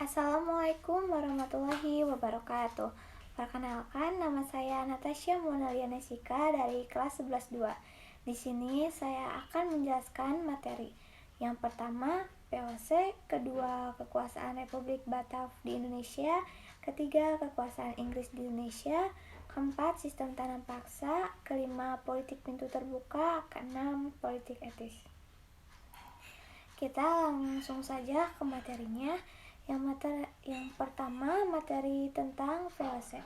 Assalamualaikum warahmatullahi wabarakatuh. Perkenalkan, nama saya Natasha Monalia Nesika dari kelas 11-2. Di sini saya akan menjelaskan materi. Yang pertama, VOC, kedua, kekuasaan Republik Batak di Indonesia, ketiga, kekuasaan Inggris di Indonesia, keempat, sistem tanam paksa, kelima, politik pintu terbuka, keenam, politik etis. Kita langsung saja ke materinya. Yang pertama, materi tentang VOC.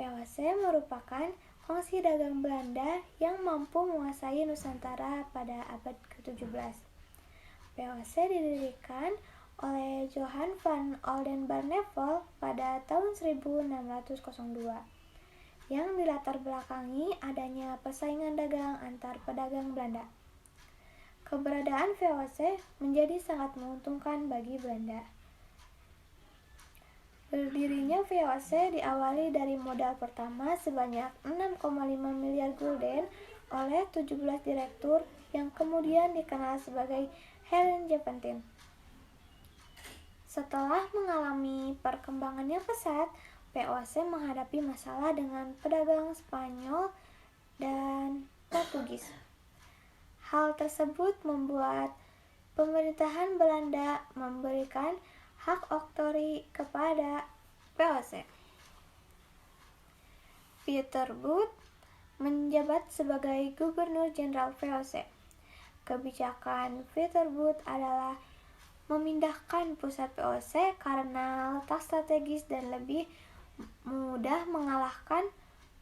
VOC merupakan kongsi dagang Belanda yang mampu menguasai Nusantara pada abad ke-17. VOC didirikan oleh Johan van Oldenbarneveldt pada tahun 1602 yang dilatar belakangi adanya persaingan dagang antar pedagang Belanda. Keberadaan VOC menjadi sangat menguntungkan bagi Belanda. Berdirinya VOC diawali dari modal pertama sebanyak 6,5 miliar gulden oleh 17 direktur yang kemudian dikenal sebagai Herrenjeppenten. Setelah mengalami perkembangan yang pesat, VOC menghadapi masalah dengan pedagang Spanyol dan Portugis. Hal tersebut membuat pemerintahan Belanda memberikan hak oktroi kepada VOC. Pieter Both menjabat sebagai Gubernur Jenderal VOC. Kebijakan Pieter Both adalah memindahkan pusat VOC karena letak strategis dan lebih mudah mengalahkan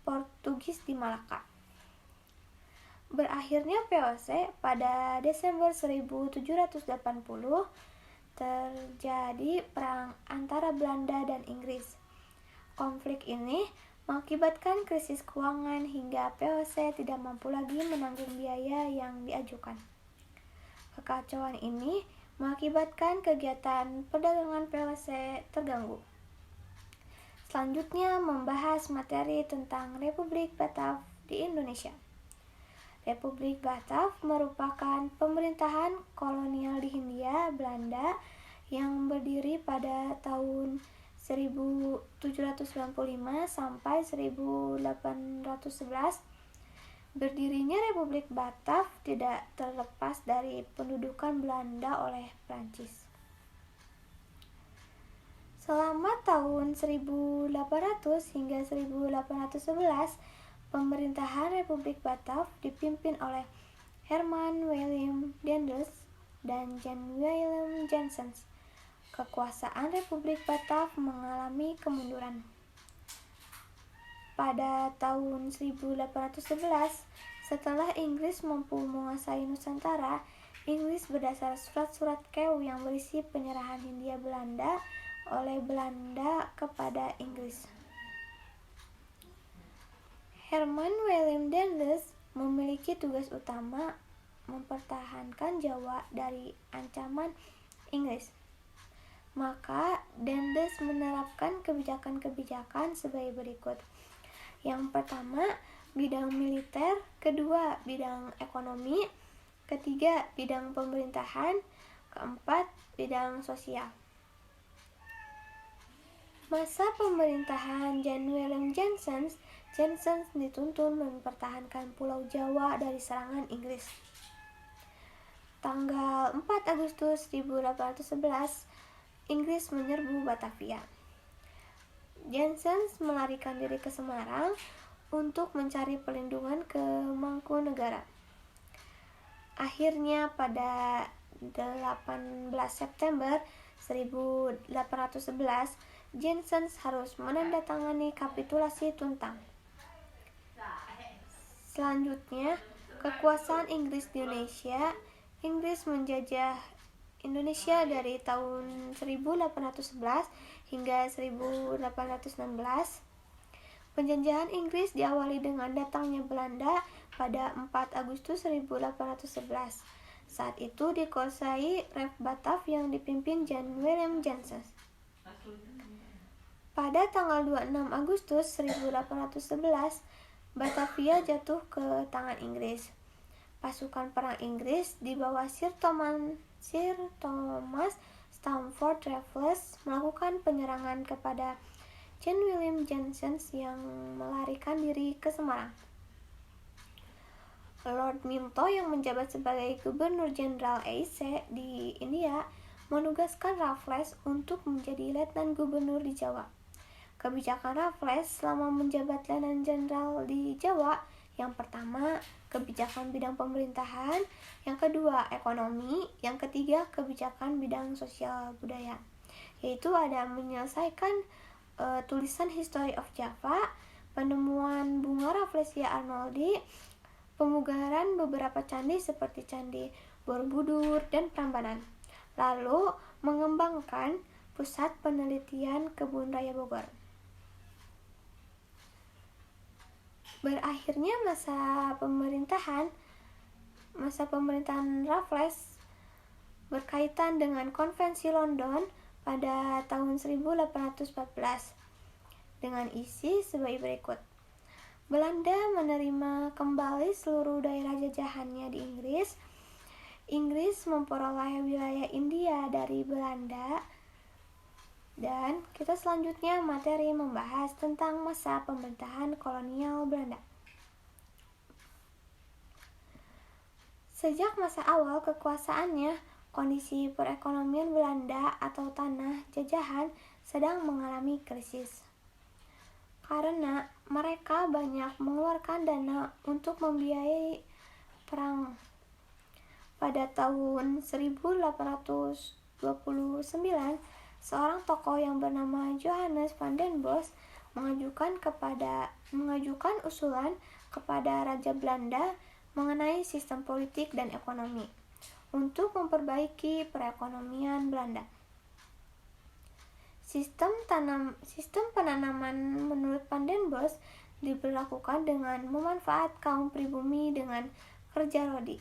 Portugis di Malaka. Berakhirnya VOC pada Desember 1780 terjadi perang antara Belanda dan Inggris. Konflik ini mengakibatkan krisis keuangan hingga VOC tidak mampu lagi menanggung biaya yang diajukan. Kekacauan ini mengakibatkan kegiatan perdagangan VOC terganggu. Selanjutnya membahas materi tentang Republik Batak di Indonesia. Republik Batak merupakan pemerintahan kolonial di Hindia Belanda yang berdiri pada tahun 1795 sampai 1811. Berdirinya Republik Batak tidak terlepas dari pendudukan Belanda oleh Prancis. Selama tahun 1800 hingga 1811, pemerintahan Republik Batak dipimpin oleh Herman Willem Daendels dan Jan Willem Jansen. Kekuasaan Republik Batak mengalami kemunduran. Pada tahun 1811, setelah Inggris mampu menguasai Nusantara, Inggris berdasar surat-surat Kew yang berisi penyerahan Hindia Belanda oleh Belanda kepada Inggris. Herman Willem Daendels memiliki tugas utama mempertahankan Jawa dari ancaman Inggris. Maka Daendels menerapkan kebijakan-kebijakan sebagai berikut. Yang pertama, bidang militer, kedua, bidang ekonomi, ketiga, bidang pemerintahan, keempat, bidang sosial. Masa pemerintahan Jan Willem Jansen dituntun mempertahankan Pulau Jawa dari serangan Inggris. Tanggal 4 Agustus 1811, Inggris menyerbu Batavia. Jansen melarikan diri ke Semarang untuk mencari perlindungan ke Mangkunegara. Akhirnya pada 18 September 1811, Jansen harus menandatangani kapitulasi Tuntang. Selanjutnya, kekuasaan Inggris di Indonesia. Inggris menjajah Indonesia dari tahun 1811 hingga 1816. Penjajahan Inggris diawali dengan datangnya Belanda pada 4 Agustus 1811. Saat itu dikuasai Ref Batak yang dipimpin Jan Willem Jansen. Pada tanggal 26 Agustus 1811, Batavia jatuh ke tangan Inggris. Pasukan perang Inggris di bawah Sir Thomas Stamford Raffles melakukan penyerangan kepada John William Johnson yang melarikan diri ke Semarang. Lord Minto yang menjabat sebagai Gubernur Jenderal AIC di India menugaskan Raffles untuk menjadi Letnan Gubernur di Jawa. Kebijakan Raffles selama menjabat Letnan Jenderal di Jawa, yang pertama, kebijakan bidang pemerintahan, yang kedua, ekonomi, yang ketiga, kebijakan bidang sosial budaya, yaitu ada menyelesaikan tulisan History of Java, penemuan bunga Rafflesia Arnoldi, pemugaran beberapa candi seperti Candi Borobudur dan Prambanan, lalu mengembangkan pusat penelitian Kebun Raya Bogor. Berakhirnya masa pemerintahan Raffles berkaitan dengan Konvensi London pada tahun 1814 dengan isi sebagai berikut. Belanda menerima kembali seluruh daerah jajahannya di Inggris. Inggris memperoleh wilayah India dari Belanda. Dan kita selanjutnya materi membahas tentang masa pemerintahan kolonial Belanda. Sejak masa awal kekuasaannya, kondisi perekonomian Belanda atau tanah jajahan sedang mengalami krisis. Karena mereka banyak mengeluarkan dana untuk membiayai perang. Pada tahun 1829, seorang tokoh yang bernama Johannes van den Bosch mengajukan usulan kepada Raja Belanda mengenai sistem politik dan ekonomi untuk memperbaiki perekonomian Belanda. Sistem penanaman menurut Van den Bosch diberlakukan dengan memanfaat kaum pribumi dengan kerja rodi.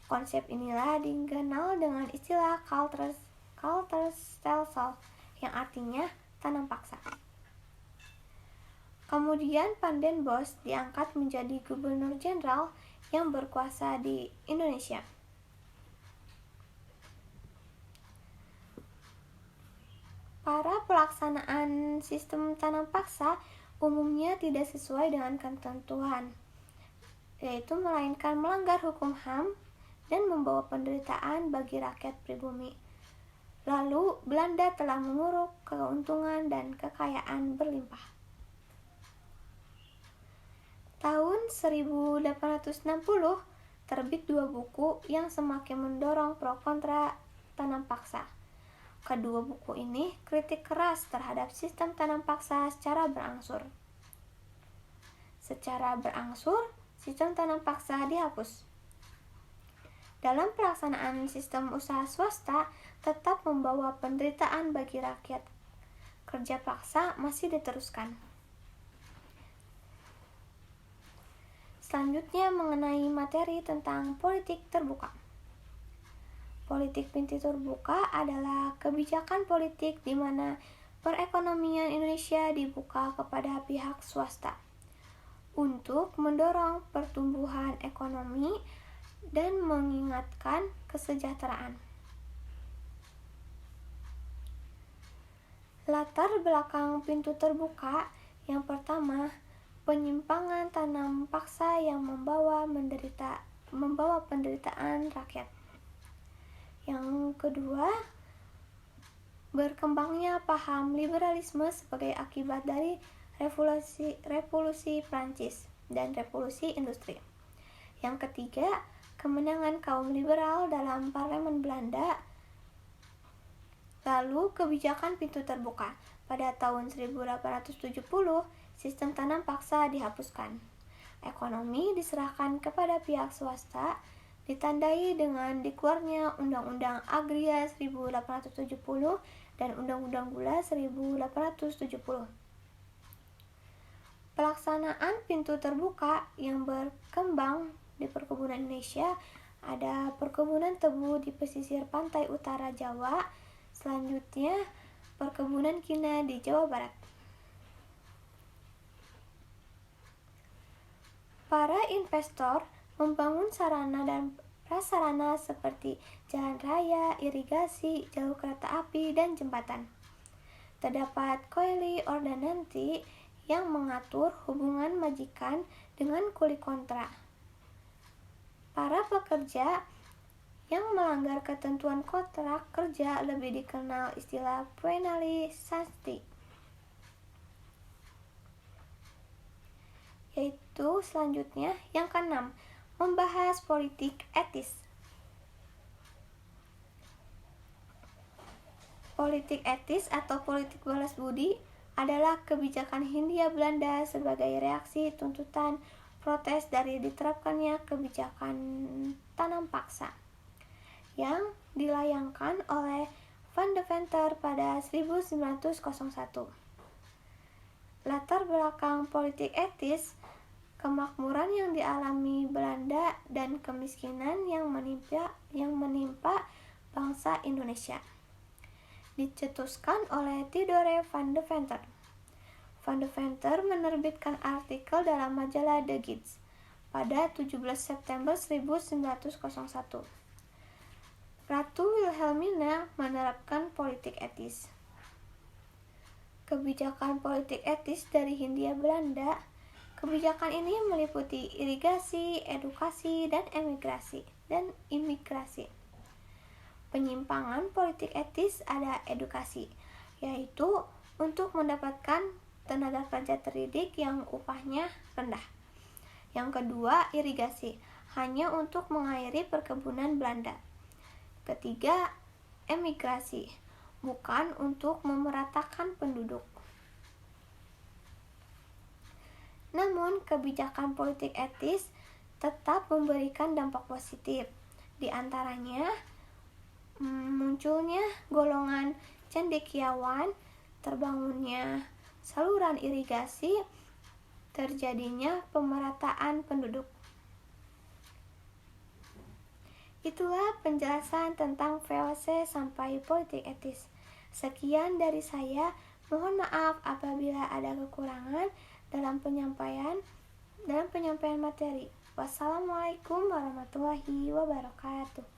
Konsep inilah dikenal dengan istilah Kalterstelsel yang artinya tanam paksa. Kemudian Van den Bosch diangkat menjadi Gubernur Jenderal yang berkuasa di Indonesia. Para pelaksanaan sistem tanam paksa umumnya tidak sesuai dengan ketentuan, yaitu melainkan melanggar hukum HAM dan membawa penderitaan bagi rakyat pribumi. Lalu Belanda telah menguruk keuntungan dan kekayaan berlimpah. Tahun 1860 terbit dua buku yang semakin mendorong pro kontra tanam paksa. Kedua buku ini kritik keras terhadap sistem tanam paksa secara berangsur. Sistem tanam paksa dihapus. Dalam pelaksanaan sistem usaha swasta tetap membawa penderitaan bagi rakyat. Kerja paksa masih diteruskan. Selanjutnya mengenai materi tentang politik terbuka. Politik pintu terbuka adalah kebijakan politik di mana perekonomian Indonesia dibuka kepada pihak swasta untuk mendorong pertumbuhan ekonomi dan mengingatkan kesejahteraan. Latar belakang pintu terbuka yang pertama, penyimpangan tanam paksa yang membawa penderitaan rakyat. Yang kedua, berkembangnya paham liberalisme sebagai akibat dari revolusi Prancis dan revolusi industri. Yang ketiga, kemenangan kaum liberal dalam parlemen Belanda. Lalu kebijakan pintu terbuka. Pada tahun 1870, sistem tanam paksa dihapuskan. Ekonomi diserahkan kepada pihak swasta, ditandai dengan dikeluarnya Undang-Undang Agria 1870 dan Undang-Undang Gula 1870. Pelaksanaan pintu terbuka yang berkembang di perkebunan Indonesia ada perkebunan tebu di pesisir pantai utara Jawa, selanjutnya perkebunan kina di Jawa Barat. Para investor membangun sarana dan prasarana seperti jalan raya, irigasi, jalur kereta api, dan jembatan. Terdapat coeli ordinanti yang mengatur hubungan majikan dengan kuli kontra. Para pekerja yang melanggar ketentuan kontrak kerja lebih dikenal istilah penalisasi. Yaitu selanjutnya yang keenam, membahas politik etis. Politik etis atau politik balas budi adalah kebijakan Hindia Belanda sebagai reaksi tuntutan protes dari diterapkannya kebijakan tanam paksa yang dilayangkan oleh Van Deventer pada 1901. Latar belakang politik etis, kemakmuran yang dialami Belanda dan kemiskinan yang menimpa bangsa Indonesia. Dicetuskan oleh Theodore Van Deventer. Van Deventer menerbitkan artikel dalam majalah The Gids pada 17 September 1901. Ratu Wilhelmina menerapkan politik etis. Kebijakan politik etis dari Hindia Belanda. Kebijakan ini meliputi irigasi, edukasi, dan imigrasi. Penyimpangan politik etis ada edukasi, yaitu untuk mendapatkan tenaga kerja terdidik yang upahnya rendah. Yang kedua, irigasi, hanya untuk mengairi perkebunan Belanda. Ketiga, emigrasi, bukan untuk memeratakan penduduk. Namun, kebijakan politik etis tetap memberikan dampak positif. Di antaranya, munculnya golongan cendekiawan, terbangunnya saluran irigasi, terjadinya pemerataan penduduk. Itulah penjelasan tentang VOC sampai politik etis. Sekian dari saya. Mohon maaf apabila ada kekurangan dalam penyampaian materi. Wassalamualaikum warahmatullahi wabarakatuh.